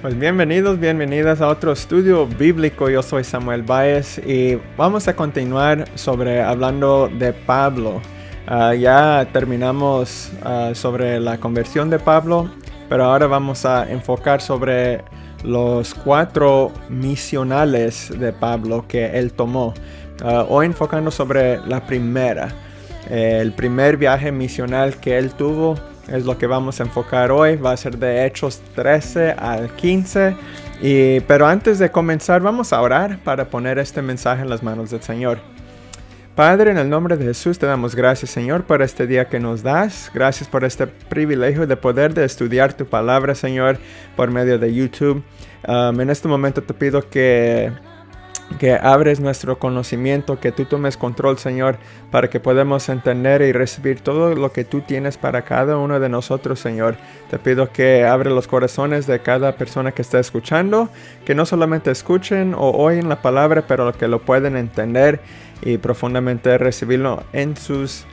Pues bienvenidas a otro estudio bíblico. Yo soy Samuel Baez y vamos a continuar hablando de Pablo. Ya terminamos sobre la conversión de Pablo, pero ahora vamos a enfocar sobre los 4 misionales de Pablo que él tomó. Hoy enfocando sobre la primera. El primer viaje misional que él tuvo es lo que vamos a enfocar hoy. Va a ser de Hechos 13 al 15. Pero antes de comenzar, vamos a orar para poner este mensaje en las manos del Señor. Padre, en el nombre de Jesús te damos gracias, Señor, por este día que nos das. Gracias por este privilegio de poder estudiar tu palabra, Señor, por medio de YouTube. En este momento te pido que abres nuestro conocimiento, que tú tomes control, Señor, para que podamos entender y recibir todo lo que tú tienes para cada uno de nosotros, Señor. Te pido que abre los corazones de cada persona que está escuchando, que no solamente escuchen o oyen la palabra, pero que lo pueden entender y profundamente recibirlo en sus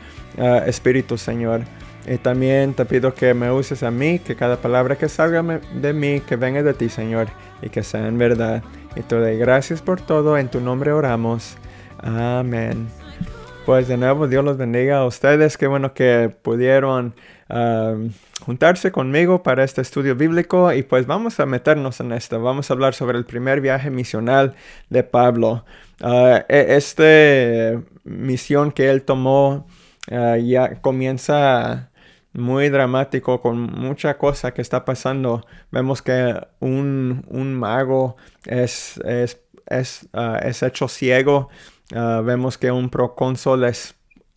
espíritus, Señor. Y también te pido que me uses a mí, que cada palabra que salga de mí, que venga de ti, Señor, y que sea en verdad. Y te doy gracias por todo, en tu nombre oramos. Amén. Pues de nuevo, Dios los bendiga a ustedes. Qué bueno que pudieron juntarse conmigo para este estudio bíblico. Y pues vamos a meternos en esto. Vamos a hablar sobre el primer viaje misional de Pablo. Esta misión que él tomó ya comienza muy dramático, con mucha cosa que está pasando. Vemos que un mago es hecho ciego. Vemos que un procónsul es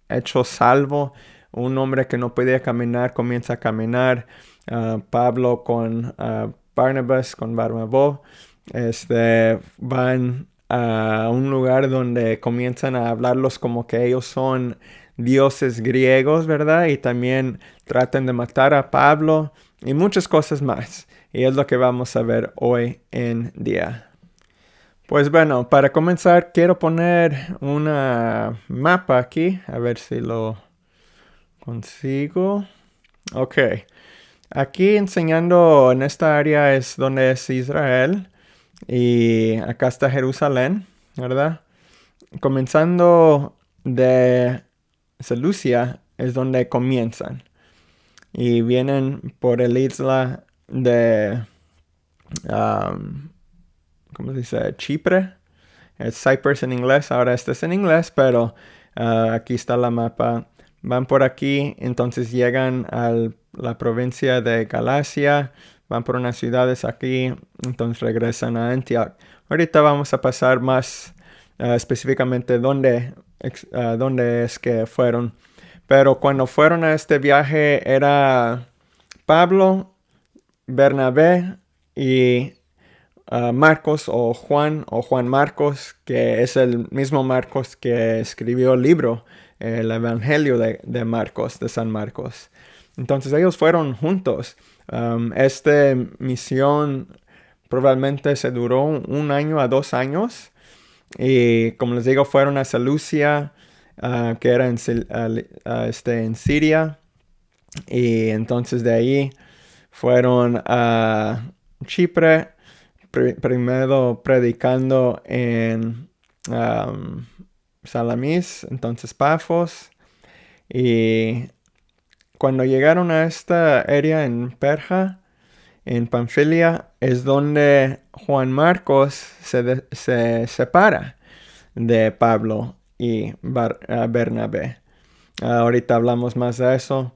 hecho salvo. Un hombre que no podía caminar comienza a caminar. Pablo con Barnabas, con Barnabó, van a un lugar donde comienzan a hablarlos como que ellos son dioses griegos, ¿verdad? Y también tratan de matar a Pablo y muchas cosas más. Y es lo que vamos a ver hoy en día. Pues bueno, para comenzar quiero poner una mapa aquí, a ver si lo consigo. Ok, aquí enseñando en esta área es donde es Israel y acá está Jerusalén, ¿verdad? Comenzando de Seleucia es donde comienzan y vienen por el isla de, ¿cómo se dice? Chipre. Es Cyprus en inglés, ahora este es en inglés, pero aquí está la mapa. Van por aquí, entonces llegan a la provincia de Galacia, van por unas ciudades aquí, entonces regresan a Antioch. Ahorita vamos a pasar más específicamente dónde es que fueron. Pero cuando fueron a este viaje era Pablo, Bernabé y Marcos o Juan Marcos, que es el mismo Marcos que escribió el libro, el Evangelio de Marcos, de San Marcos. Entonces ellos fueron juntos. Esta misión probablemente se duró 1 año a 2 años. Y como les digo, fueron a Seleucia, que era en Siria. Y entonces de ahí fueron a Chipre, primero predicando en Salamis, entonces Pafos. Y cuando llegaron a esta área en Perja, en Panfilia, es donde Juan Marcos se separa de Pablo y Bernabé. Ahorita hablamos más de eso.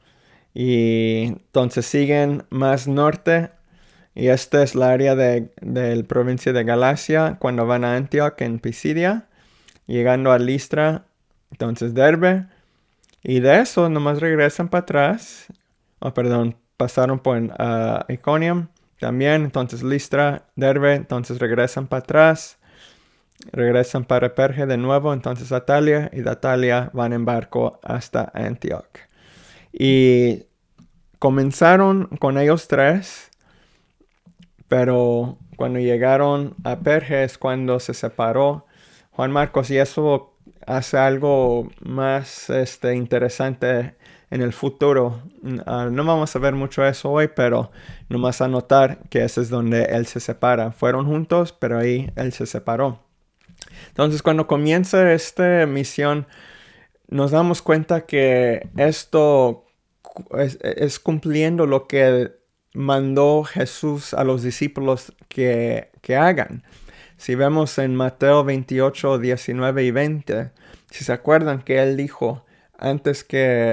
Y entonces siguen más norte. Y esta es la área de la provincia de Galacia cuando van a Antioch en Pisidia. Llegando a Listra, entonces Derbe. Y de eso nomás regresan para atrás. Oh, perdón, pasaron por Iconium también. Entonces Listra, Derbe, entonces regresan para atrás. Regresan para Perge de nuevo, entonces Atalia. Y de Atalia van en barco hasta Antioch. Y comenzaron con ellos 3. Pero cuando llegaron a Perge es cuando se separó Juan Marcos, y eso hace algo más interesante en el futuro. No vamos a ver mucho eso hoy, pero nomás a notar que ese es donde Él se separa. Fueron juntos, pero ahí Él se separó. Entonces, cuando comienza esta misión, nos damos cuenta que esto es cumpliendo lo que mandó Jesús a los discípulos que hagan. Si vemos en Mateo 28, 19 y 20, si se acuerdan que Él dijo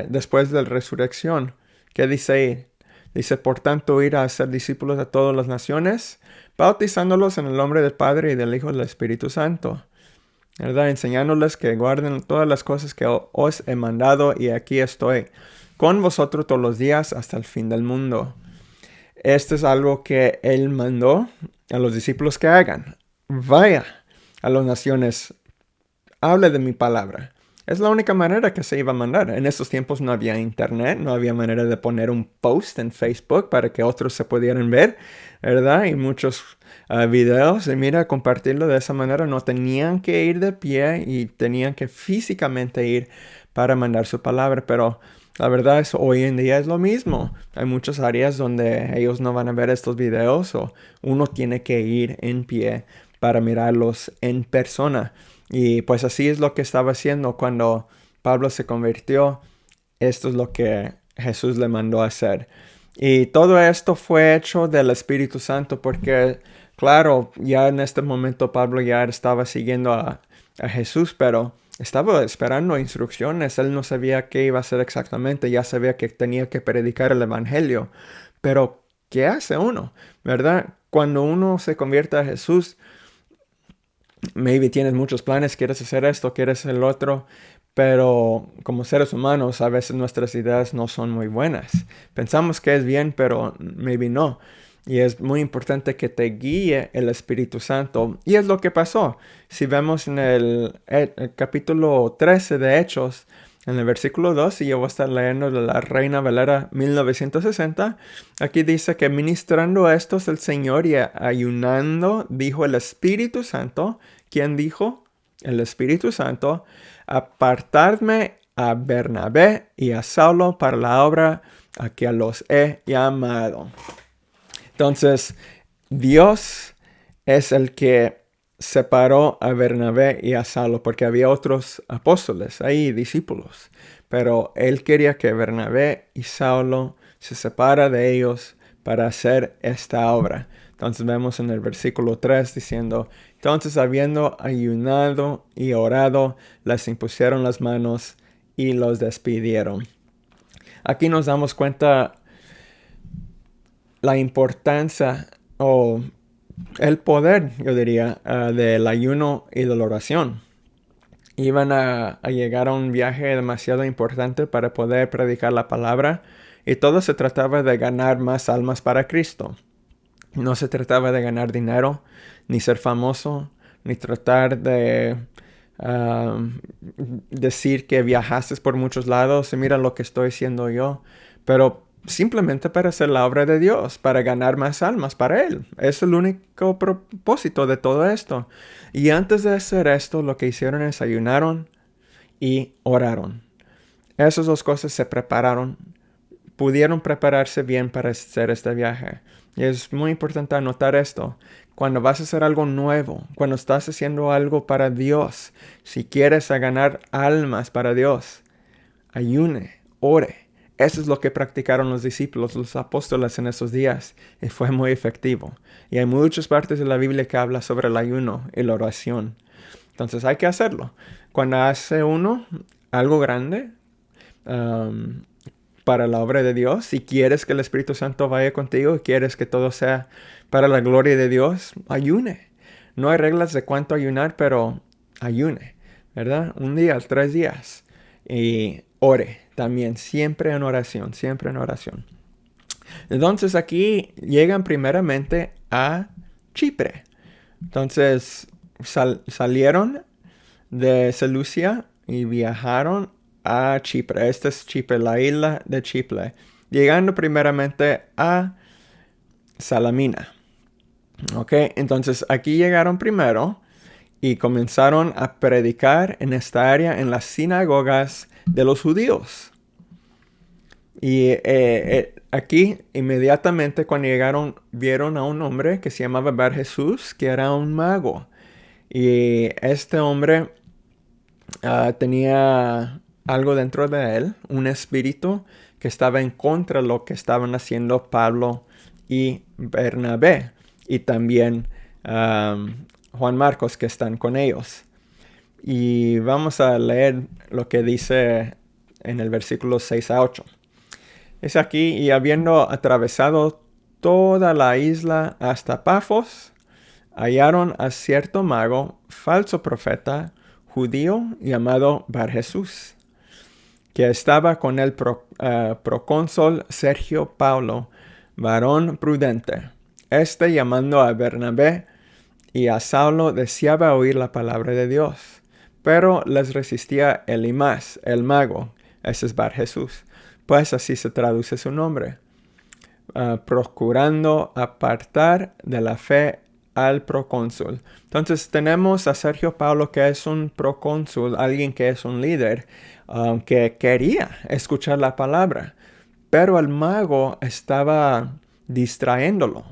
después de la resurrección, ¿qué dice ahí? Dice, por tanto, ir a hacer discípulos de todas las naciones, bautizándolos en el nombre del Padre y del Hijo y del Espíritu Santo, ¿verdad? Enseñándoles que guarden todas las cosas que os he mandado, y aquí estoy con vosotros todos los días hasta el fin del mundo. Esto es algo que Él mandó a los discípulos que hagan. Vaya a las naciones, hable de mi palabra. Es la única manera que se iba a mandar. En esos tiempos no había internet, no había manera de poner un post en Facebook para que otros se pudieran ver, ¿verdad? Y muchos videos. Y mira, compartirlo de esa manera. No tenían que ir de pie y tenían que físicamente ir para mandar su palabra. Pero la verdad es hoy en día es lo mismo. Hay muchas áreas donde ellos no van a ver estos videos, o uno tiene que ir en pie para mirarlos en persona. Y pues así es lo que estaba haciendo cuando Pablo se convirtió. Esto es lo que Jesús le mandó a hacer. Y todo esto fue hecho del Espíritu Santo porque, claro, ya en este momento Pablo ya estaba siguiendo a Jesús, pero estaba esperando instrucciones. Él no sabía qué iba a hacer exactamente. Ya sabía que tenía que predicar el Evangelio. Pero, ¿qué hace uno? ¿Verdad? Cuando uno se convierte a Jesús, maybe tienes muchos planes, quieres hacer esto, quieres hacer el otro, pero como seres humanos a veces nuestras ideas no son muy buenas. Pensamos que es bien, pero maybe no. Y es muy importante que te guíe el Espíritu Santo. Y es lo que pasó. Si vemos en el capítulo 13 de Hechos, en el versículo 2, y yo voy a estar leyendo de la Reina Valera 1960, aquí dice que ministrando a estos el Señor y ayunando, dijo el Espíritu Santo. ¿Quién dijo? El Espíritu Santo: apartadme a Bernabé y a Saulo para la obra a que los he llamado. Entonces, Dios es el que separó a Bernabé y a Saulo, porque había otros apóstoles ahí, discípulos. Pero Él quería que Bernabé y Saulo se separa de ellos para hacer esta obra. Entonces vemos en el versículo 3 diciendo: entonces, habiendo ayunado y orado, les impusieron las manos y los despidieron. Aquí nos damos cuenta la importancia o el poder, yo diría, del ayuno y de la oración. Iban a llegar a un viaje demasiado importante para poder predicar la palabra, y todo se trataba de ganar más almas para Cristo. No se trataba de ganar dinero, ni ser famoso, ni tratar de decir que viajaste por muchos lados y mira lo que estoy haciendo yo, pero simplemente para hacer la obra de Dios, para ganar más almas para Él. Es el único propósito de todo esto. Y antes de hacer esto, lo que hicieron es ayunaron y oraron. Esas dos cosas se prepararon, pudieron prepararse bien para hacer este viaje. Y es muy importante anotar esto. Cuando vas a hacer algo nuevo, cuando estás haciendo algo para Dios, si quieres ganar almas para Dios, ayune, ore. Eso es lo que practicaron los discípulos, los apóstoles en esos días, y fue muy efectivo. Y hay muchas partes de la Biblia que habla sobre el ayuno y la oración. Entonces hay que hacerlo. Cuando hace uno algo grande para la obra de Dios, si quieres que el Espíritu Santo vaya contigo y quieres que todo sea para la gloria de Dios, ayune. No hay reglas de cuánto ayunar, pero ayune, ¿verdad? 1 día, 3 días. Y ore también, siempre en oración, siempre en oración. Entonces aquí llegan primeramente a Chipre. Entonces salieron de Seleucia y viajaron a Chipre. Esta es Chipre, la isla de Chipre. Llegando primeramente a Salamina. Ok, entonces aquí llegaron primero y comenzaron a predicar en esta área en las sinagogas de los judíos. Y aquí, inmediatamente cuando llegaron, vieron a un hombre que se llamaba Bar Jesús, que era un mago. Y este hombre tenía algo dentro de él, un espíritu que estaba en contra de lo que estaban haciendo Pablo y Bernabé. Y también Juan Marcos, que están con ellos. Y vamos a leer lo que dice en el versículo 6 a 8. Es aquí, y habiendo atravesado toda la isla hasta Pafos, hallaron a cierto mago, falso profeta, judío, llamado Bar Jesús, que estaba con el procónsul Sergio Paulo, varón prudente. Este, llamando a Bernabé y a Saulo, deseaba oír la palabra de Dios, pero les resistía Elimas, el mago, ese es Bar Jesús, pues así se traduce su nombre, procurando apartar de la fe al procónsul. Entonces tenemos a Sergio Paulo, que es un procónsul, alguien que es un líder, que quería escuchar la palabra, pero el mago estaba distrayéndolo,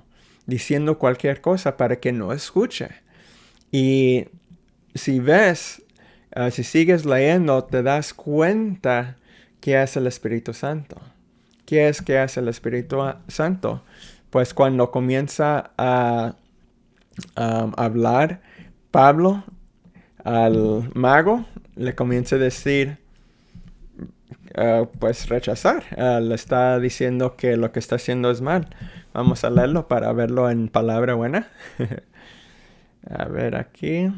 diciendo cualquier cosa para que no escuche. Y si ves, si sigues leyendo, te das cuenta que es el Espíritu Santo. ¿Qué es que hace el Espíritu Santo? Pues cuando comienza a hablar Pablo al mago, le comienza a decir, pues rechazar. Le está diciendo que lo que está haciendo es mal. Vamos a leerlo para verlo en palabra buena. A ver aquí.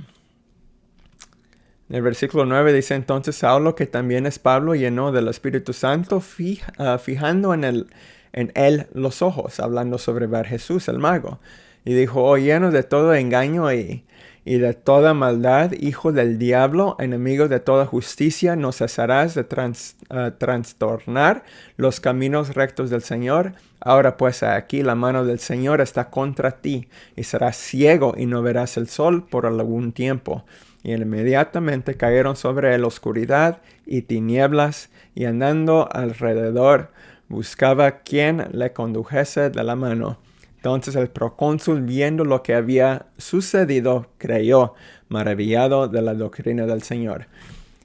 En el versículo 9 dice: entonces Saulo, que también es Pablo, llenó del Espíritu Santo, fijando en él los ojos, hablando sobre Bar Jesús, el mago. Y dijo: oh, lleno de todo engaño y de toda maldad, hijo del diablo, enemigo de toda justicia, no cesarás de trastornar los caminos rectos del Señor. Ahora pues aquí la mano del Señor está contra ti, y serás ciego y no verás el sol por algún tiempo. Y inmediatamente cayeron sobre él oscuridad y tinieblas, y andando alrededor buscaba quien le condujese de la mano. Entonces el procónsul, viendo lo que había sucedido, creyó, maravillado de la doctrina del Señor.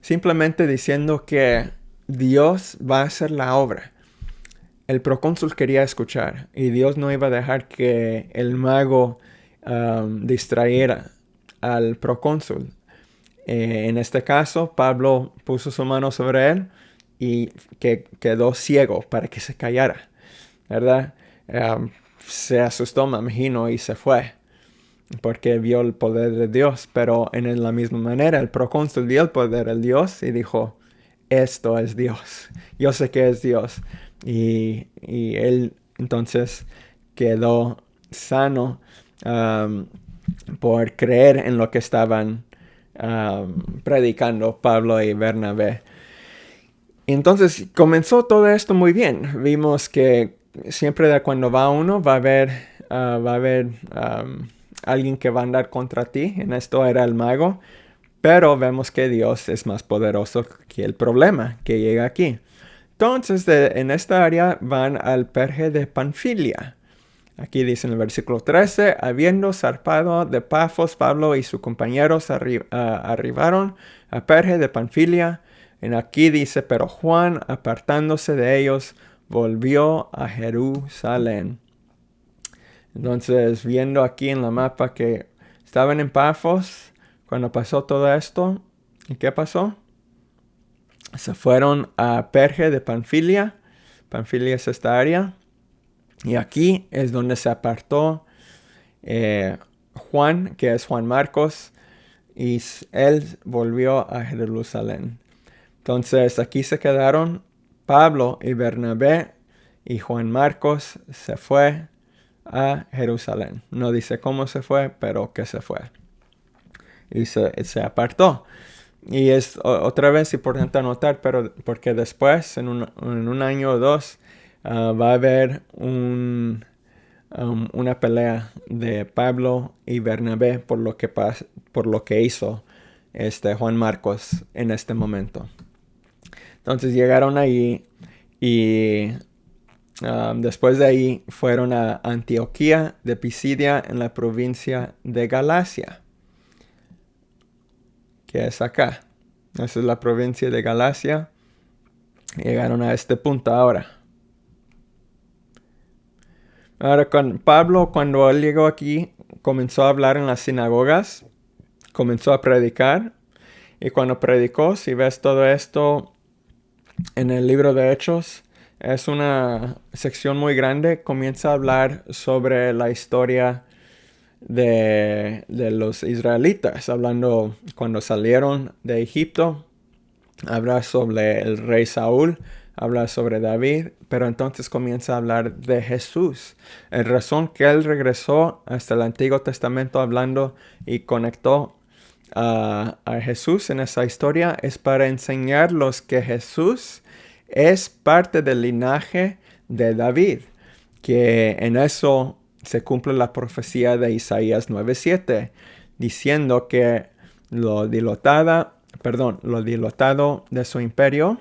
Simplemente diciendo que Dios va a hacer la obra. El procónsul quería escuchar, y Dios no iba a dejar que el mago distrayera al procónsul. En este caso, Pablo puso su mano sobre él y que quedó ciego para que se callara, ¿verdad? Se asustó, me imagino, y se fue, porque vio el poder de Dios. Pero en la misma manera, el procónsul vio el poder de Dios y dijo: esto es Dios, yo sé que es Dios. Y él entonces quedó sano por creer en lo que estaban predicando Pablo y Bernabé. Y entonces comenzó todo esto muy bien. Vimos que siempre de cuando va uno va a haber alguien que va a andar contra ti. En esto era el mago. Pero vemos que Dios es más poderoso que el problema que llega aquí. Entonces en esta área van al Perge de Panfilia. Aquí dice en el versículo 13: habiendo zarpado de Pafos, Pablo y sus compañeros arribaron a Perge de Panfilia. En aquí dice: pero Juan, apartándose de ellos, volvió a Jerusalén. Entonces, viendo aquí en la mapa que estaban en Pafos cuando pasó todo esto. ¿Y qué pasó? Se fueron a Perge de Panfilia. Panfilia es esta área. Y aquí es donde se apartó Juan, que es Juan Marcos, y él volvió a Jerusalén. Entonces aquí se quedaron Pablo y Bernabé, y Juan Marcos se fue a Jerusalén. No dice cómo se fue, pero que se fue. Y se apartó. Y es otra vez importante anotar, pero porque después, en un año o dos, va a haber una pelea de Pablo y Bernabé por lo que hizo Juan Marcos en este momento. Entonces llegaron allí Y después de ahí fueron a Antioquía de Pisidia en la provincia de Galacia, que es acá. Esa es la provincia de Galacia. Llegaron a este punto ahora. Ahora, con Pablo, cuando él llegó aquí, comenzó a hablar en las sinagogas, comenzó a predicar, y cuando predicó, si ves todo esto en el libro de Hechos, es una sección muy grande, comienza a hablar sobre la historia de los israelitas, hablando cuando salieron de Egipto, habla sobre el rey Saúl, habla sobre David, pero entonces comienza a hablar de Jesús. La razón que él regresó hasta el Antiguo Testamento hablando y conectó a Jesús en esa historia es para enseñarlos que Jesús es parte del linaje de David, que en eso se cumple la profecía de Isaías 9:7, diciendo que lo dilatado de su imperio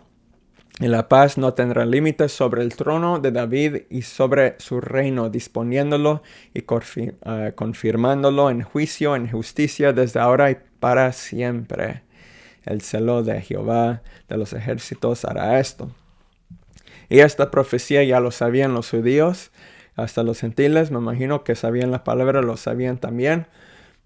y la paz no tendrá límites sobre el trono de David y sobre su reino, disponiéndolo y confirmándolo en juicio, en justicia, desde ahora y para siempre. El celo de Jehová de los ejércitos hará esto. Y esta profecía ya lo sabían los judíos, hasta los gentiles, me imagino que sabían la palabra, lo sabían también.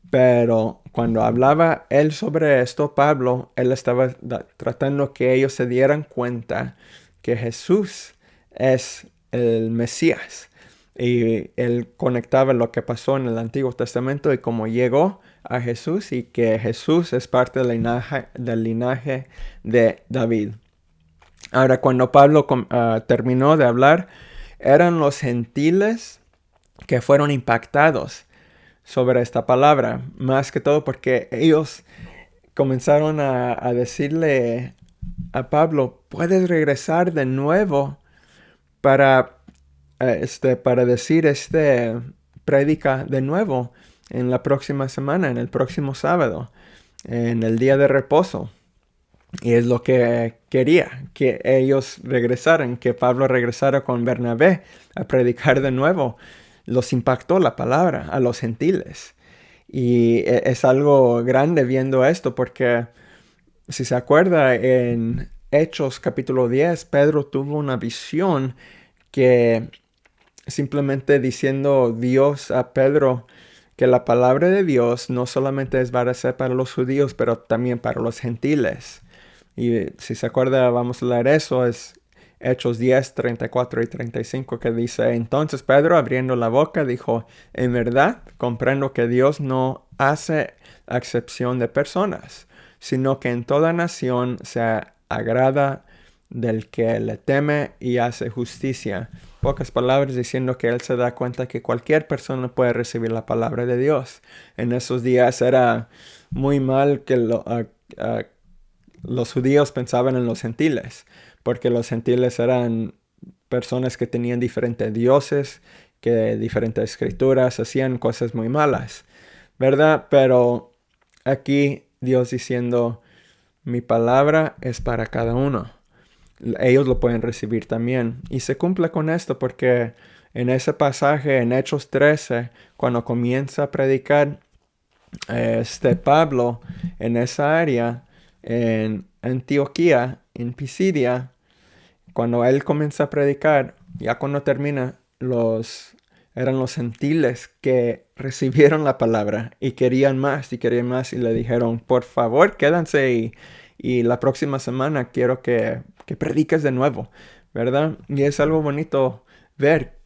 Pero cuando hablaba él sobre esto, Pablo, él estaba tratando que ellos se dieran cuenta que Jesús es el Mesías. Y él conectaba lo que pasó en el Antiguo Testamento y cómo llegó a Jesús y que Jesús es parte del linaje de David. Ahora, cuando Pablo terminó de hablar, eran los gentiles que fueron impactados sobre esta palabra, más que todo porque ellos comenzaron a decirle a Pablo, puedes regresar de nuevo para, para decir prédica de nuevo en la próxima semana, en el próximo sábado, en el día de reposo. Y es lo que quería, que ellos regresaran, que Pablo regresara con Bernabé a predicar de nuevo. Los impactó la palabra a los gentiles. Y es algo grande viendo esto porque, si se acuerda, en Hechos capítulo 10, Pedro tuvo una visión que simplemente diciendo Dios a Pedro que la palabra de Dios no solamente es para ser para los judíos, pero también para los gentiles. Y si se acuerda, vamos a leer eso, es Hechos 10, 34 y 35, que dice, entonces Pedro, abriendo la boca, dijo, en verdad, comprendo que Dios no hace acepción de personas, sino que en toda nación se agrada del que le teme y hace justicia. Pocas palabras diciendo que él se da cuenta que cualquier persona puede recibir la palabra de Dios. En esos días era muy mal que los judíos pensaban en los gentiles, porque los gentiles eran personas que tenían diferentes dioses, que diferentes escrituras hacían cosas muy malas, ¿verdad? Pero aquí Dios diciendo, mi palabra es para cada uno. Ellos lo pueden recibir también. Y se cumple con esto porque en ese pasaje, en Hechos 13, cuando comienza a predicar Pablo en esa área, en Antioquía, en Pisidia, cuando él comienza a predicar, ya cuando termina, eran los gentiles que recibieron la palabra y querían más y le dijeron, por favor, quédense y la próxima semana quiero que prediques de nuevo, ¿verdad? Y es algo bonito ver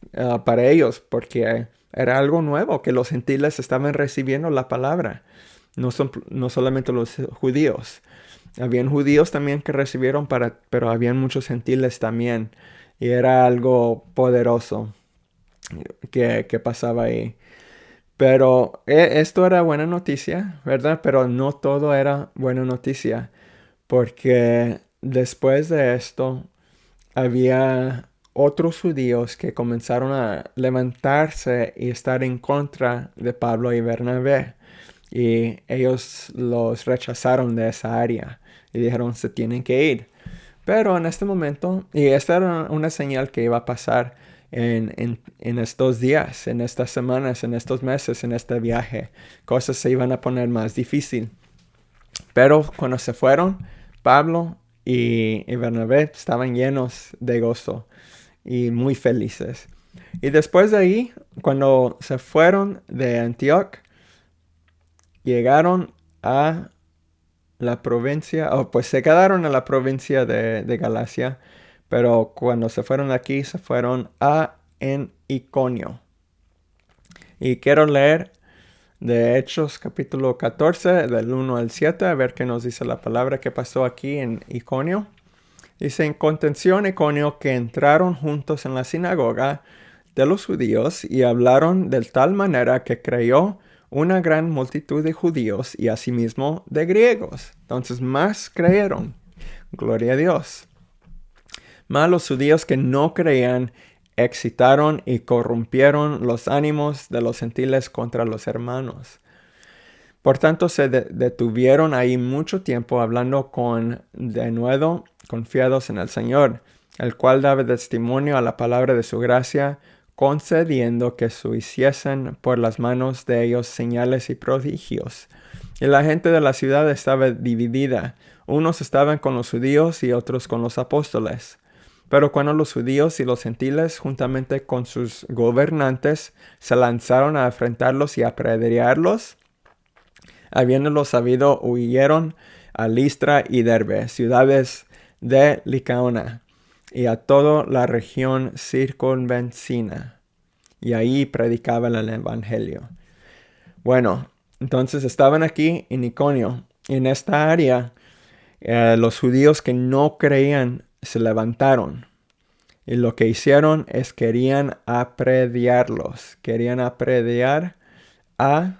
para ellos porque era algo nuevo que los gentiles estaban recibiendo la palabra, no solamente los judíos. Habían judíos también que recibieron, pero habían muchos gentiles también. Y era algo poderoso que pasaba ahí. Pero esto era buena noticia, ¿verdad? Pero no todo era buena noticia. Porque después de esto, había otros judíos que comenzaron a levantarse y estar en contra de Pablo y Bernabé. Y ellos los rechazaron de esa área y dijeron se tienen que ir Pero en este momento, y esta era una señal que iba a pasar en estos días, en estas semanas, en estos meses, en este viaje, cosas se iban a poner más difícil. Pero cuando se fueron, Pablo y Bernabé estaban llenos de gozo y muy felices. Y después de ahí, cuando se fueron de Antioquía, llegaron a la provincia, pues se quedaron en la provincia de Galacia, pero cuando se fueron de aquí, se fueron en Iconio. Y quiero leer de Hechos capítulo 14, del 1 al 7, a ver qué nos dice la palabra que pasó aquí en Iconio. Dice, en contención Iconio que entraron juntos en la sinagoga de los judíos y hablaron de tal manera que creyó una gran multitud de judíos y asimismo de griegos. Entonces más creyeron. Gloria a Dios. Mas los judíos que no creían excitaron y corrompieron los ánimos de los gentiles contra los hermanos. Por tanto, se detuvieron ahí mucho tiempo hablando con denuedo, confiados en el Señor, el cual daba testimonio a la palabra de su gracia, concediendo que se hiciesen por las manos de ellos señales y prodigios. Y la gente de la ciudad estaba dividida. Unos estaban con los judíos y otros con los apóstoles. Pero cuando los judíos y los gentiles, juntamente con sus gobernantes, se lanzaron a enfrentarlos y a apedrearlos, habiéndolo sabido, huyeron a Listra y Derbe, ciudades de Licaonia, y a toda la región circunvecina. Y ahí predicaban el evangelio. Bueno, entonces estaban aquí en Iconio. En esta área, los judíos que no creían se levantaron. Y lo que hicieron es querían apedrearlos. Querían apedrear a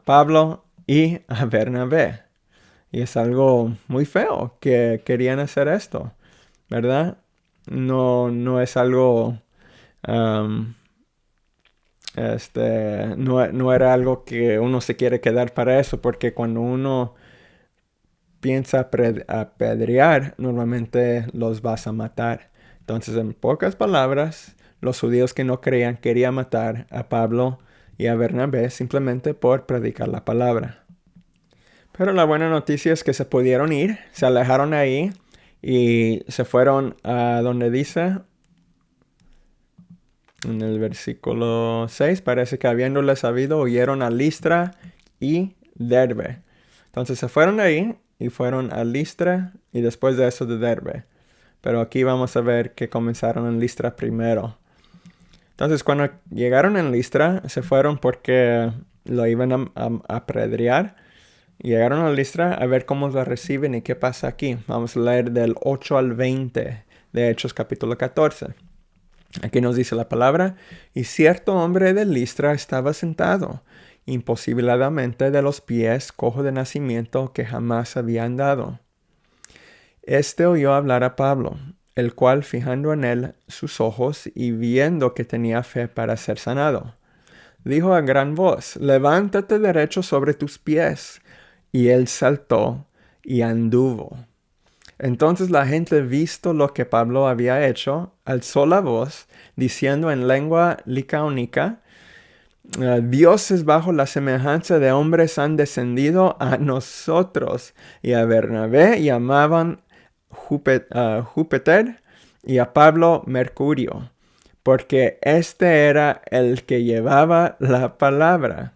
Pablo y a Bernabé. Y es algo muy feo que querían hacer esto, ¿verdad? No es algo, um, no era algo que uno se quiere quedar para eso, porque cuando uno piensa apedrear, normalmente los vas a matar. Entonces, en pocas palabras, los judíos que no creían querían matar a Pablo y a Bernabé simplemente por predicar la palabra. Pero la buena noticia es que se pudieron ir, se alejaron de ahí y se fueron a donde dice, en el versículo 6, parece que habiéndoles sabido, huyeron a Listra y Derbe. Entonces se fueron de ahí y fueron a Listra y después de eso de Derbe. Pero aquí vamos a ver que comenzaron en Listra primero. Entonces cuando llegaron en Listra, se fueron porque lo iban a apedrear. Llegaron a Listra a ver cómo lo reciben y qué pasa aquí. Vamos a leer del 8 al 20 de Hechos capítulo 14. Aquí nos dice la palabra, y cierto hombre de Listra estaba sentado, imposibiladamente de los pies, cojo de nacimiento, que jamás había andado. Este oyó hablar a Pablo, el cual, fijando en él sus ojos y viendo que tenía fe para ser sanado, dijo a gran voz, levántate derecho sobre tus pies. Y él saltó y anduvo. Entonces la gente, visto lo que Pablo había hecho, alzó la voz, diciendo en lengua licaónica, dioses bajo la semejanza de hombres han descendido a nosotros. Y a Bernabé llamaban Júpiter y a Pablo Mercurio, porque este era el que llevaba la palabra.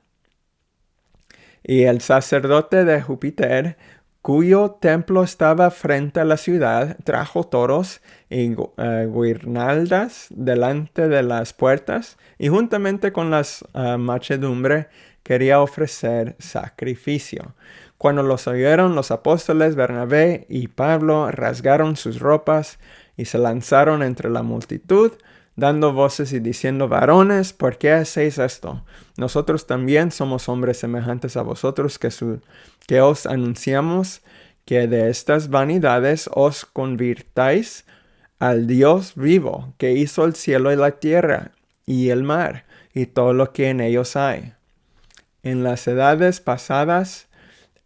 Y el sacerdote de Júpiter, cuyo templo estaba frente a la ciudad, trajo toros y guirnaldas delante de las puertas, y juntamente con las muchedumbre quería ofrecer sacrificio. Cuando los oyeron los apóstoles Bernabé y Pablo rasgaron sus ropas y se lanzaron entre la multitud, dando voces y diciendo, varones, ¿por qué hacéis esto? Nosotros también somos hombres semejantes a vosotros que os anunciamos que de estas vanidades os convirtáis al Dios vivo, que hizo el cielo y la tierra y el mar y todo lo que en ellos hay. En las edades pasadas,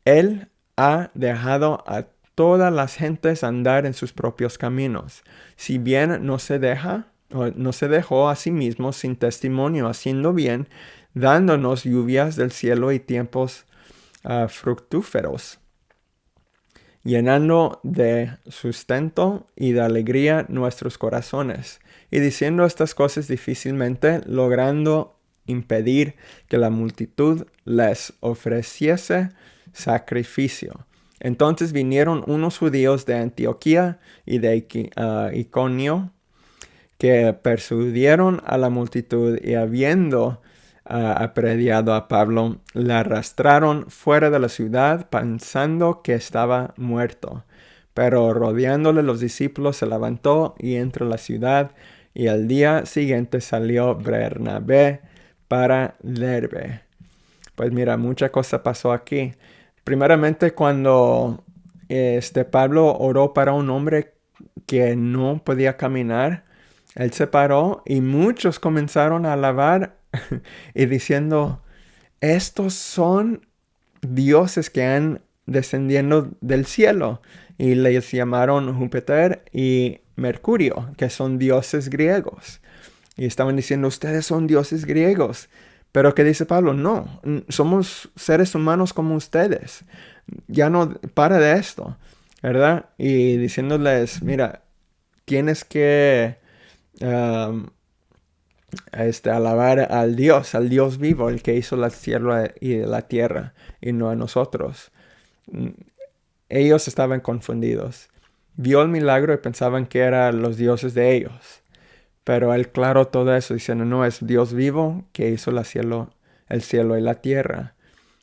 Él ha dejado a todas las gentes andar en sus propios caminos. Si bien no se dejó a sí mismo sin testimonio, haciendo bien, dándonos lluvias del cielo y tiempos fructíferos, llenando de sustento y de alegría nuestros corazones, y diciendo estas cosas difícilmente, logrando impedir que la multitud les ofreciese sacrificio. Entonces vinieron unos judíos de Antioquía y de Iconio, que persuadieron a la multitud, y habiendo aprediado a Pablo, le arrastraron fuera de la ciudad pensando que estaba muerto. Pero rodeándole los discípulos se levantó y entró a la ciudad, y al día siguiente salió Bernabé para Derbe. Pues mira, mucha cosa pasó aquí. Primeramente, cuando Pablo oró para un hombre que no podía caminar, él se paró y muchos comenzaron a alabar y diciendo, estos son dioses que han descendiendo del cielo. Y les llamaron Júpiter y Mercurio, que son dioses griegos. Y estaban diciendo, ustedes son dioses griegos. Pero ¿qué dice Pablo? No, somos seres humanos como ustedes. Ya no para de esto, ¿verdad? Y diciéndoles, mira, tienes que alabar al Dios vivo, el que hizo la cielo y la tierra, y no a nosotros. Ellos estaban confundidos. Vio el milagro y pensaban que eran los dioses de ellos. Pero él aclaró todo eso diciendo, no, es Dios vivo que hizo el cielo y la tierra,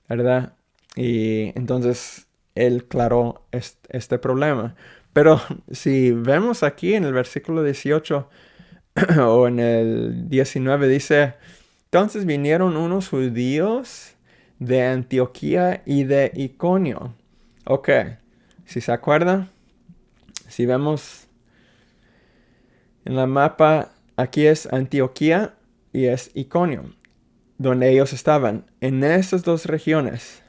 ¿verdad? Y entonces él aclaró este problema. Pero si vemos aquí en el versículo 18 o en el 19 dice, entonces vinieron unos judíos de Antioquía y de Iconio. Ok, si se acuerdan, si vemos en la mapa, aquí es Antioquía y es Iconio, donde ellos estaban. En esas dos regiones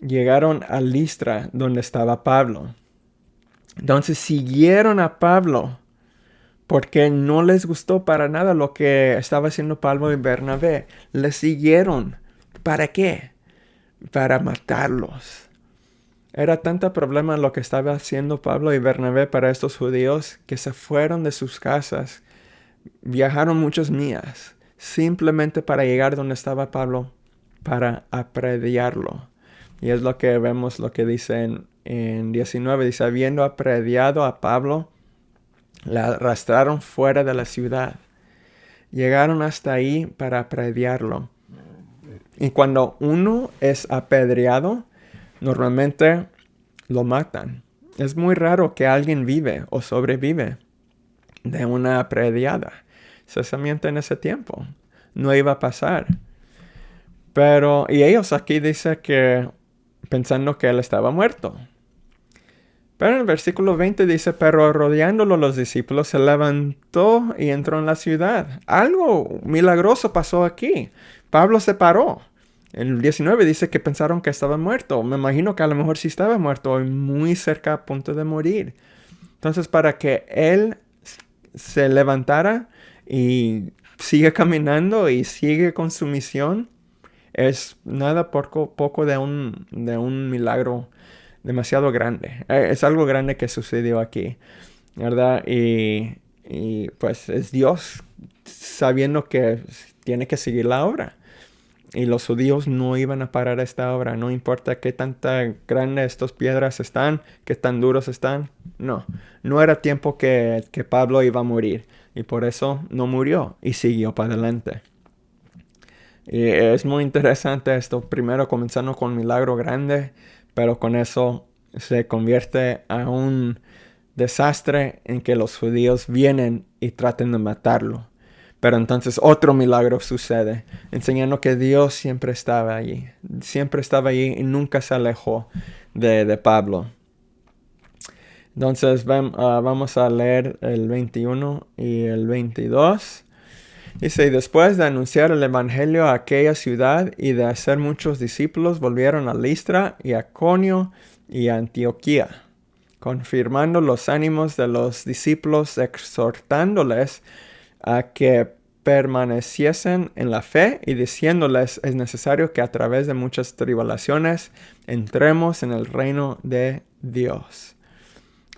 llegaron a Listra, donde estaba Pablo. Entonces siguieron a Pablo porque no les gustó para nada lo que estaba haciendo Pablo y Bernabé. Les siguieron. ¿Para qué? Para matarlos. Era tanto problema lo que estaba haciendo Pablo y Bernabé para estos judíos que se fueron de sus casas, viajaron muchas millas, simplemente para llegar donde estaba Pablo, para aprediarlo. Y es lo que vemos, lo que dice en 19, dice, habiendo aprediado a Pablo, le arrastraron fuera de la ciudad. Llegaron hasta ahí para aprediarlo. Y cuando uno es apedreado, normalmente lo matan. Es muy raro que alguien vive o sobrevive de una aprediada. Especialmente en ese tiempo. No iba a pasar. Pero, y ellos aquí dicen que pensando que él estaba muerto. Pero en el versículo 20 dice, pero rodeándolo los discípulos se levantó y entró en la ciudad. Algo milagroso pasó aquí. Pablo se paró. En el 19 dice que pensaron que estaba muerto. Me imagino que a lo mejor sí estaba muerto y muy cerca a punto de morir. Entonces, para que él se levantara y siga caminando y sigue con su misión, es nada poco de un milagro demasiado grande. Es algo grande que sucedió aquí, ¿verdad? Y pues es Dios sabiendo que tiene que seguir la obra. Y los judíos no iban a parar esta obra. No importa qué tanta grande estas piedras están, qué tan duros están. No era tiempo que Pablo iba a morir. Y por eso no murió y siguió para adelante. Y es muy interesante esto. Primero comenzando con un milagro grande, pero con eso se convierte a un desastre en que los judíos vienen y traten de matarlo. Pero entonces otro milagro sucede, enseñando que Dios siempre estaba allí. Siempre estaba allí y nunca se alejó de Pablo. Entonces vamos a leer el 21 y el 22. Dice, y después de anunciar el evangelio a aquella ciudad y de hacer muchos discípulos, volvieron a Listra y a Iconio, y Antioquía, confirmando los ánimos de los discípulos, exhortándoles a que permaneciesen en la fe y diciéndoles es necesario que a través de muchas tribulaciones entremos en el reino de Dios.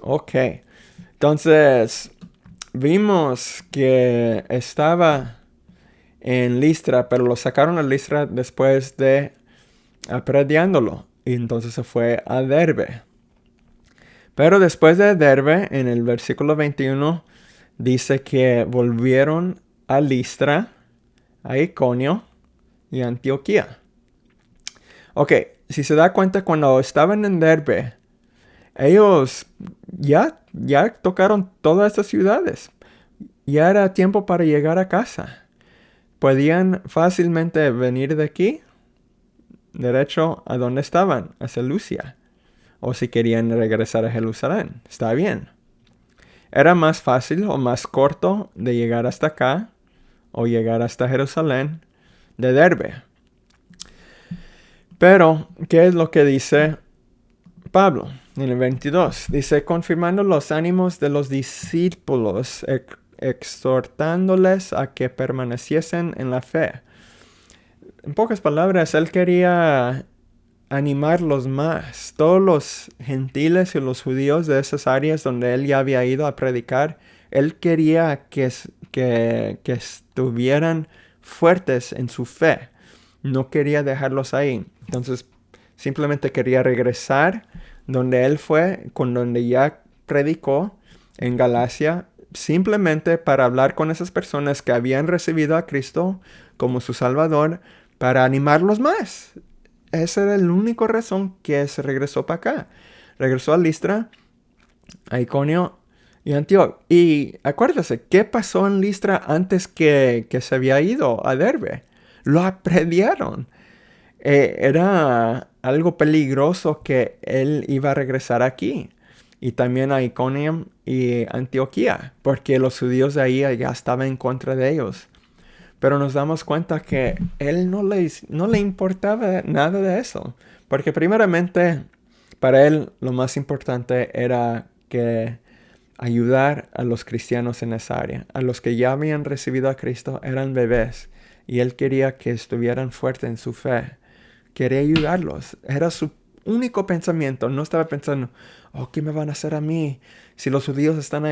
Ok, entonces vimos que estaba en Listra, pero lo sacaron a Listra después de aprediándolo. Y entonces se fue a Derbe. Pero después de Derbe, en el versículo 21, dice que volvieron a Listra, a Iconio y a Antioquía. Ok, si se da cuenta, cuando estaban en Derbe, ellos ya tocaron todas estas ciudades. Ya era tiempo para llegar a casa. Podían fácilmente venir de aquí derecho a donde estaban, a Seleucia. O si querían regresar a Jerusalén, está bien. Era más fácil o más corto de llegar hasta acá o llegar hasta Jerusalén de Derbe. Pero, ¿qué es lo que dice Pablo en el 22? Dice, confirmando los ánimos de los discípulos, exhortándoles a que permaneciesen en la fe. En pocas palabras, él quería animarlos más. Todos los gentiles y los judíos de esas áreas donde él ya había ido a predicar, él quería que estuvieran fuertes en su fe. No quería dejarlos ahí. Entonces, simplemente quería regresar donde él fue, con donde ya predicó en Galacia, simplemente para hablar con esas personas que habían recibido a Cristo como su Salvador, para animarlos más. Esa era la única razón que se regresó para acá. Regresó a Listra, a Iconio y Antioquía. Y acuérdese, ¿qué pasó en Listra antes que se había ido a Derbe? Lo aprendieron. Era algo peligroso que él iba a regresar aquí. Y también a Iconium y Antioquía, porque los judíos de ahí ya estaban en contra de ellos. Pero nos damos cuenta que él no le importaba nada de eso. Porque primeramente, para él lo más importante era que ayudar a los cristianos en esa área. A los que ya habían recibido a Cristo eran bebés. Y él quería que estuvieran fuertes en su fe. Quería ayudarlos. Era su único pensamiento. No estaba pensando, oh, ¿qué me van a hacer a mí? Si los judíos están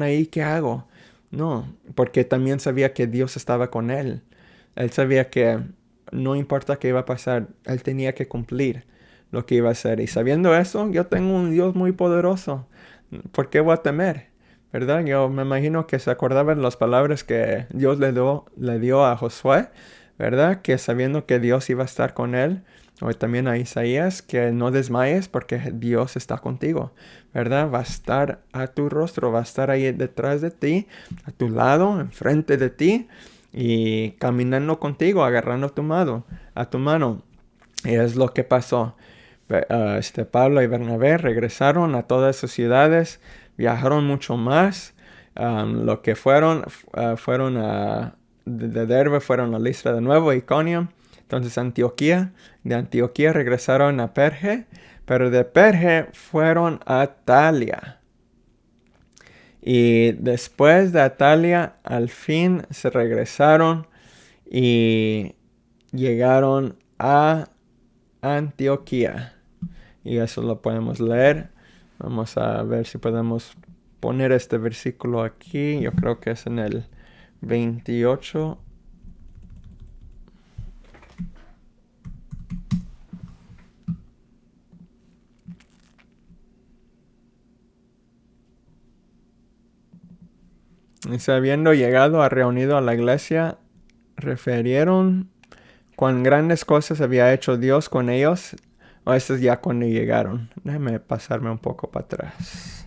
ahí, ¿qué hago? No, porque también sabía que Dios estaba con él. Él sabía que no importa qué iba a pasar, él tenía que cumplir lo que iba a hacer. Y sabiendo eso, yo tengo un Dios muy poderoso. ¿Por qué voy a temer? ¿Verdad? Yo me imagino que se acordaban las palabras que Dios le dio a Josué, ¿verdad? Que sabiendo que Dios iba a estar con él, o también a Isaías, que no desmayes porque Dios está contigo, ¿verdad? Va a estar a tu rostro, va a estar ahí detrás de ti, a tu lado, enfrente de ti, y caminando contigo, agarrando a tu mano. Y es lo que pasó. Pablo y Bernabé regresaron a todas sus ciudades, viajaron mucho más. Lo que fueron de Derbe fueron a Listra de nuevo, Iconio, entonces Antioquía. De Antioquía regresaron a Perge, pero de Perge fueron a Atalia. Y después de Atalia, al fin se regresaron y llegaron a Antioquía. Y eso lo podemos leer. Vamos a ver si podemos poner este versículo aquí. Yo creo que es en el 28. Dice, habiendo llegado a reunido a la iglesia, refirieron cuán grandes cosas había hecho Dios con ellos. O esto es ya cuando llegaron. Déjame pasarme un poco para atrás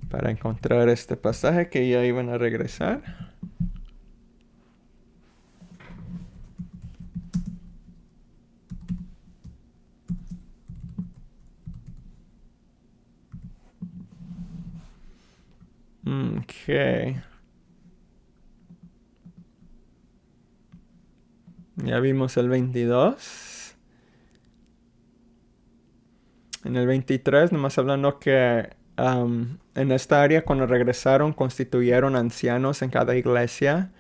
para encontrar este pasaje que ya iban a regresar. Ok. Ya vimos el 22. En el 23, nomás hablando que en esta área cuando regresaron constituyeron ancianos en cada iglesia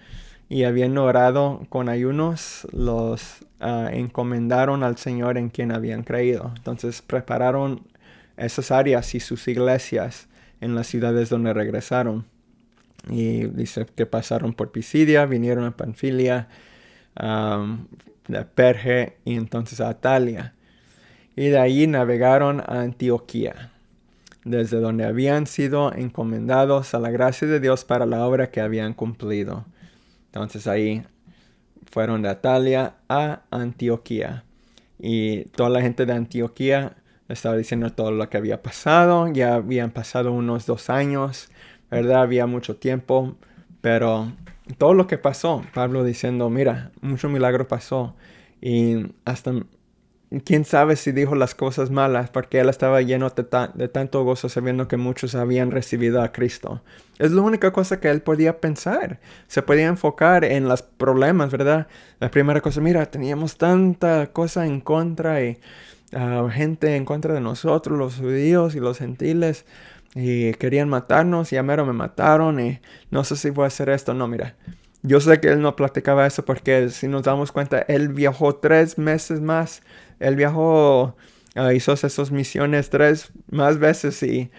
y habiendo orado con ayunos los encomendaron al Señor en quien habían creído. Entonces prepararon esas áreas y sus iglesias en las ciudades donde regresaron. Y dice que pasaron por Pisidia, vinieron a Panfilia, de Perge y entonces a Atalia. Y de allí navegaron a Antioquía, desde donde habían sido encomendados a la gracia de Dios para la obra que habían cumplido. Entonces ahí fueron de Atalia a Antioquía. Y toda la gente de Antioquía estaba diciendo todo lo que había pasado. Ya habían pasado unos 2 años, ¿verdad? Había mucho tiempo, pero todo lo que pasó, Pablo diciendo, mira, mucho milagro pasó. Y hasta quién sabe si dijo las cosas malas, porque él estaba lleno de tanto gozo sabiendo que muchos habían recibido a Cristo. Es la única cosa que él podía pensar. Se podía enfocar en los problemas, ¿verdad? La primera cosa, mira, teníamos tanta cosa en contra y gente en contra de nosotros, los judíos y los gentiles, y querían matarnos y a mero me mataron y no sé si voy a hacer esto. No, mira. Yo sé que él no platicaba eso porque si nos damos cuenta, él viajó 3 meses más. Él viajó, hizo esas misiones 3 más veces y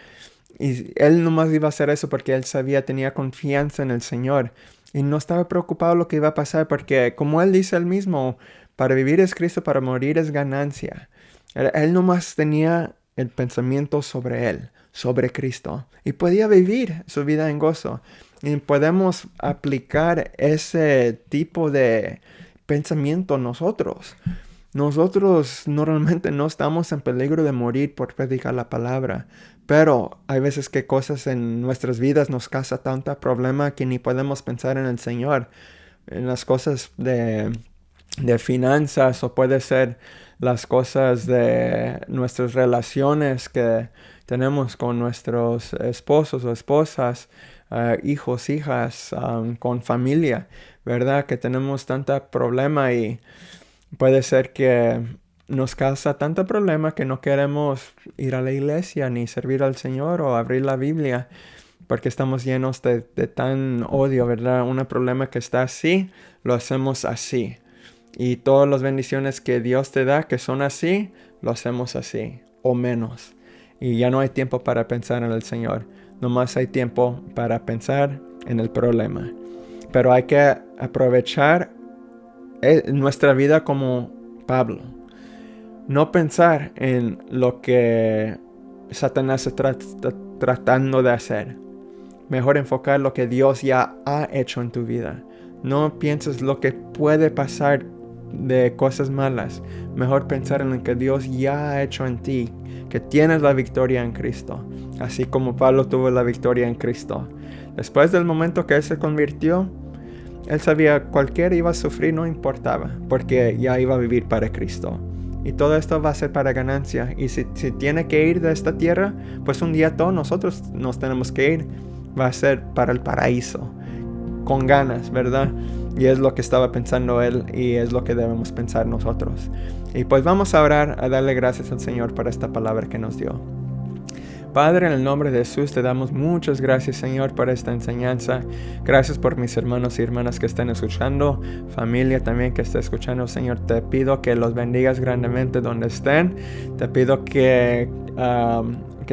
él nomás iba a hacer eso porque él sabía, tenía confianza en el Señor. Y no estaba preocupado lo que iba a pasar porque, como él dice él mismo, para vivir es Cristo, para morir es ganancia. Él nomás tenía el pensamiento sobre él, sobre Cristo. Y podía vivir su vida en gozo. Y podemos aplicar ese tipo de pensamiento nosotros. Nosotros normalmente no estamos en peligro de morir por predicar la palabra, pero hay veces que cosas en nuestras vidas nos causan tanto problema que ni podemos pensar en el Señor, en las cosas de finanzas o puede ser las cosas de nuestras relaciones que tenemos con nuestros esposos o esposas, hijos, hijas, con familia, ¿verdad? Que tenemos tanto problema y puede ser que nos causa tanto problema que no queremos ir a la iglesia ni servir al Señor o abrir la Biblia porque estamos llenos de tan odio, ¿verdad? Un problema que está así, lo hacemos así. Y todas las bendiciones que Dios te da que son así, lo hacemos así o menos. Y ya no hay tiempo para pensar en el Señor. Nomás hay tiempo para pensar en el problema. Pero hay que aprovechar nuestra vida como Pablo. No pensar en lo que Satanás está tratando de hacer. Mejor enfocar lo que Dios ya ha hecho en tu vida. No pienses lo que puede pasar de cosas malas. Mejor pensar en lo que Dios ya ha hecho en ti. Que tienes la victoria en Cristo. Así como Pablo tuvo la victoria en Cristo. Después del momento que él se convirtió, él sabía cualquiera iba a sufrir, no importaba, porque ya iba a vivir para Cristo. Y todo esto va a ser para ganancia. Y si tiene que ir de esta tierra, pues un día todos nosotros nos tenemos que ir. Va a ser para el paraíso, con ganas, ¿verdad? Y es lo que estaba pensando él y es lo que debemos pensar nosotros. Y pues vamos a orar, a darle gracias al Señor por esta palabra que nos dio. Padre, en el nombre de Jesús te damos muchas gracias, Señor, por esta enseñanza. Gracias por mis hermanos y hermanas que estén escuchando, familia también que esté escuchando, Señor. Te pido que los bendigas grandemente donde estén. Te pido que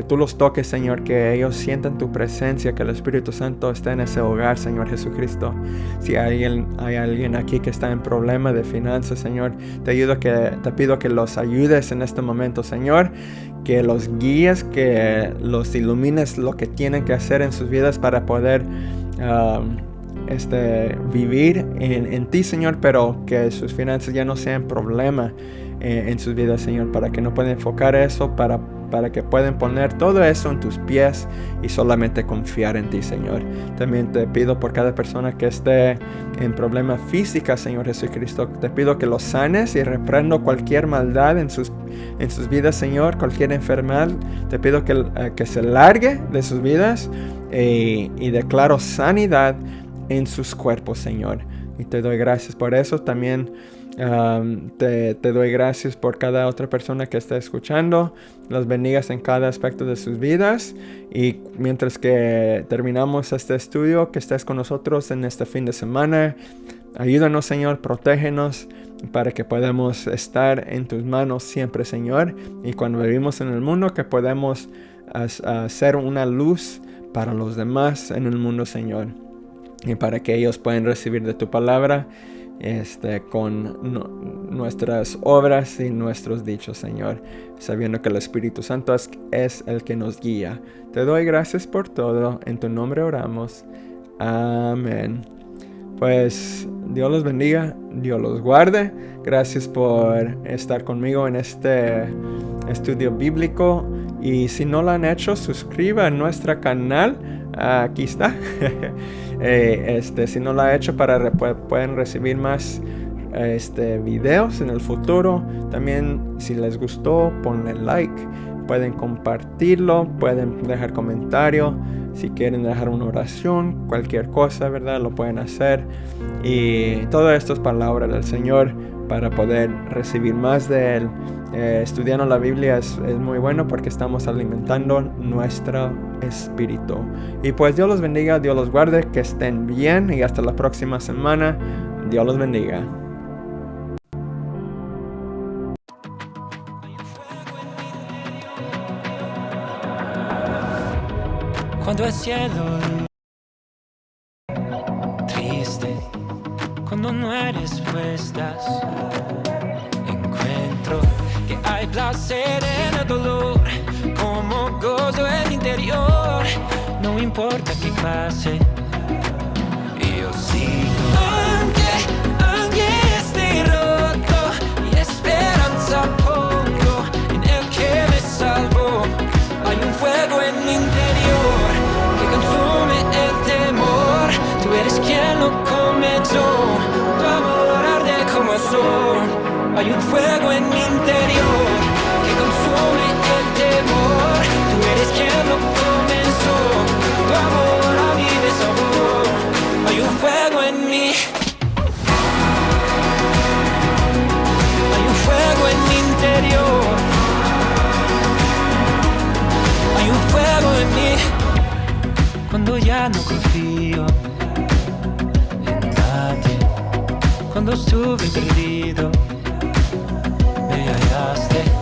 tú los toques, Señor, que ellos sientan tu presencia, que el Espíritu Santo esté en ese hogar, Señor Jesucristo. Si hay alguien aquí que está en problema de finanzas, Señor, te pido que los ayudes en este momento, Señor, que los guíes, que los ilumines lo que tienen que hacer en sus vidas para poder vivir en ti, Señor, pero que sus finanzas ya no sean problema en sus vidas, Señor, para que no puedan enfocar eso, para que puedan poner todo eso en tus pies y solamente confiar en ti, Señor. También te pido por cada persona que esté en problemas físicos, Señor Jesucristo, te pido que los sanes y reprendo cualquier maldad en sus vidas, Señor, cualquier enfermedad, te pido que se largue de sus vidas y declaro sanidad en sus cuerpos, Señor. Y te doy gracias por eso. También Te doy gracias por cada otra persona que está escuchando. Los bendigas en cada aspecto de sus vidas. Y mientras que terminamos este estudio, que estés con nosotros en este fin de semana. Ayúdanos, Señor, protégenos para que podamos estar en tus manos siempre, Señor. Y cuando vivimos en el mundo, que podamos hacer una luz para los demás en el mundo, Señor. Y para que ellos puedan recibir de tu palabra con nuestras obras y nuestros dichos, Señor, sabiendo que el Espíritu Santo es el que nos guía. Te doy gracias por todo, en tu nombre oramos, amén. Pues Dios los bendiga, Dios los guarde. Gracias por estar conmigo en este estudio bíblico, y si no lo han hecho, suscriba a nuestro canal. Aquí está. Si no lo ha hecho, pueden recibir más videos en el futuro. También, si les gustó, ponle like, pueden compartirlo, pueden dejar comentario. Si quieren dejar una oración, cualquier cosa, ¿verdad? Lo pueden hacer. Y todo esto es palabra del Señor para poder recibir más de Él. Estudiando la Biblia es muy bueno porque estamos alimentando nuestro espíritu. Y pues Dios los bendiga, Dios los guarde, que estén bien y hasta la próxima semana. Dios los bendiga. Cuando el cielo triste, cuando no hay respuestas, encuentro que hay placer en el dolor, como gozo en el interior. No importa qué pase, yo sigo. Aunque esté roto, y esperanza pongo en el que me salvó. Hay un fuego en mi interior que consume el temor. Tú eres quien lo comenzó, tu amor arde como el sol. Hay un fuego en mi interior que consume el temor. Tú eres quien lo comenzó, tu amor a mí me salvó. Hay un fuego en mí. Hay un fuego en mi interior. Hay un fuego en mí. Cuando ya no confío en nadie, cuando estuve perdido, me hallaste.